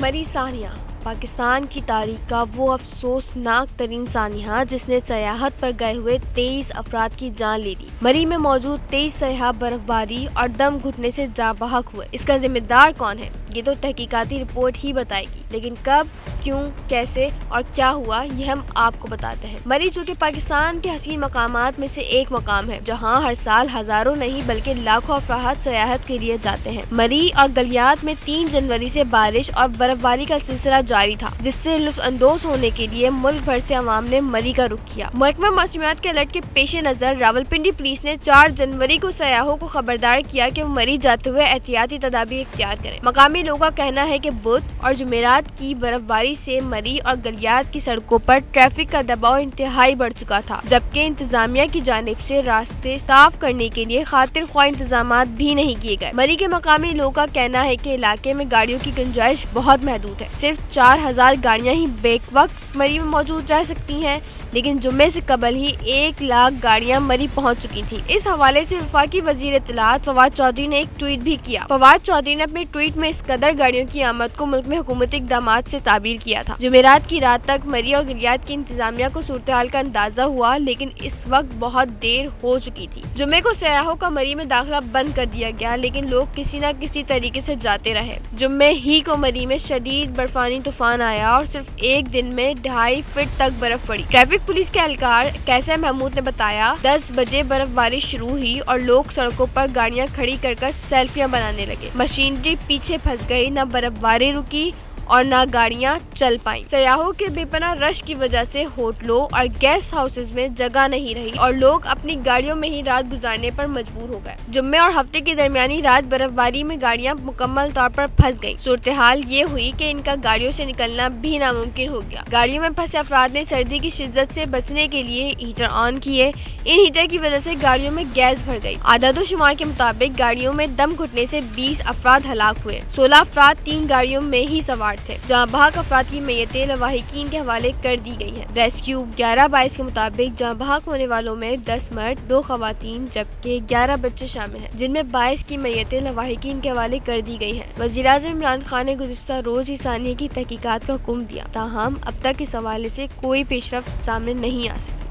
مری سانحہ پاکستان کی تاریخ کا وہ افسوسناک ترین سانحہ جس نے سیاحت پر گئے ہوئے 23 افراد کی جان لے لی۔ مری میں موجود 23 سیاح برف باری اور دم گھٹنے سے جاں بحق ہوئے۔ اس کا ذمہ دار کون ہے یہ تو تحقیقاتی رپورٹ ہی بتائے گی، لیکن کب، کیوں، کیسے اور کیا ہوا یہ ہم آپ کو بتاتے ہیں۔ مری چونکہ پاکستان کے حسین مقامات میں سے ایک مقام ہے جہاں ہر سال ہزاروں نہیں بلکہ لاکھوں افراد سیاحت کے لیے جاتے ہیں۔ مری اور گلیات میں 3 جنوری سے بارش اور برف باری کا سلسلہ جاری تھا، جس سے لطف اندوز ہونے کے لیے ملک بھر سے عوام نے مری کا رخ کیا۔ محکمہ موسمیات کے الرٹ کے پیش نظر راولپنڈی پولیس نے 4 جنوری کو سیاحوں کو خبردار کیا کہ وہ مری جاتے ہوئے احتیاطی تدابیر اختیار کریں۔ مقامی لوگوں کا کہنا ہے کہ بدھ اور جمعرات کی برف باری سے مری اور گلیات کی سڑکوں پر ٹریفک کا دباؤ انتہائی بڑھ چکا تھا، جبکہ انتظامیہ کی جانب سے راستے صاف کرنے کے لیے خاطر خواہ انتظامات بھی نہیں کیے گئے۔ مری کے مقامی لوگوں کا کہنا ہے کہ علاقے میں گاڑیوں کی گنجائش بہت محدود ہے، صرف 4000 گاڑیاں ہی بیک وقت مری میں موجود رہ سکتی ہیں، لیکن جمعے سے قبل ہی 1 لاکھ گاڑیاں مری پہنچ چکی تھیں۔ اس حوالے سے وفاقی وزیر اطلاعات فواد چودھری نے ایک ٹویٹ بھی کیا۔ فواد چودھری نے اپنے ٹویٹ میں اس قدر گاڑیوں کی آمد کو ملک میں حکومتی اقدامات سے تعبیر کیا تھا۔ جمعرات کی رات تک مری اور گلیات کی انتظامیہ کو صورتحال کا اندازہ ہوا، لیکن اس وقت بہت دیر ہو چکی تھی۔ جمعے کو سیاحوں کا مری میں داخلہ بند کر دیا گیا، لیکن لوگ کسی نہ کسی طریقے سے جاتے رہے۔ جمعے ہی کو مری میں شدید برفانی طوفان آیا اور صرف ایک دن میں 2.5 فٹ تک برف پڑی۔ ٹریفک پولیس کے اہلکار کیسر محمود نے بتایا 10 بجے برف باری شروع ہوئی اور لوگ سڑکوں پر گاڑیاں کھڑی کر سیلفیاں بنانے لگے۔ مشینری پیچھے پھنس گئی، نہ برف باری رکی اور نہ گاڑیاں چل پائیں۔ سیاحوں کے بے پناہ رش کی وجہ سے ہوٹلوں اور گیسٹ ہاؤسز میں جگہ نہیں رہی اور لوگ اپنی گاڑیوں میں ہی رات گزارنے پر مجبور ہو گئے۔ جمعے اور ہفتے کی درمیانی رات برف باری میں گاڑیاں مکمل طور پر پھنس گئیں۔ صورتحال یہ ہوئی کہ ان کا گاڑیوں سے نکلنا بھی ناممکن ہو گیا۔ گاڑیوں میں پھنسے افراد نے سردی کی شدت سے بچنے کے لیے ہیٹر آن کیے۔ ان ہیٹر کی وجہ سے گاڑیوں میں گیس بھر گئی۔ اعداد و شمار کے مطابق گاڑیوں میں دم گھٹنے سے 20 افراد ہلاک ہوئے۔ 16 افراد 3 گاڑیوں میں ہی سوار تھے۔ جہاں بحق افراد کی میتیں لواحقین کے حوالے کر دی گئی ہیں۔ ریسکیو 11/22 کے مطابق جہاں بحق ہونے والوں میں 10 مرد، 2 خواتین جبکہ 11 بچے شامل ہیں، جن میں 22 کی میتیں لواحقین کے حوالے کر دی گئی ہیں۔ وزیراعظم عمران خان نے گزشتہ روز ہی سانحے کی تحقیقات کا حکم دیا، تاہم اب تک اس حوالے سے کوئی پیش رفت سامنے نہیں آ سکی۔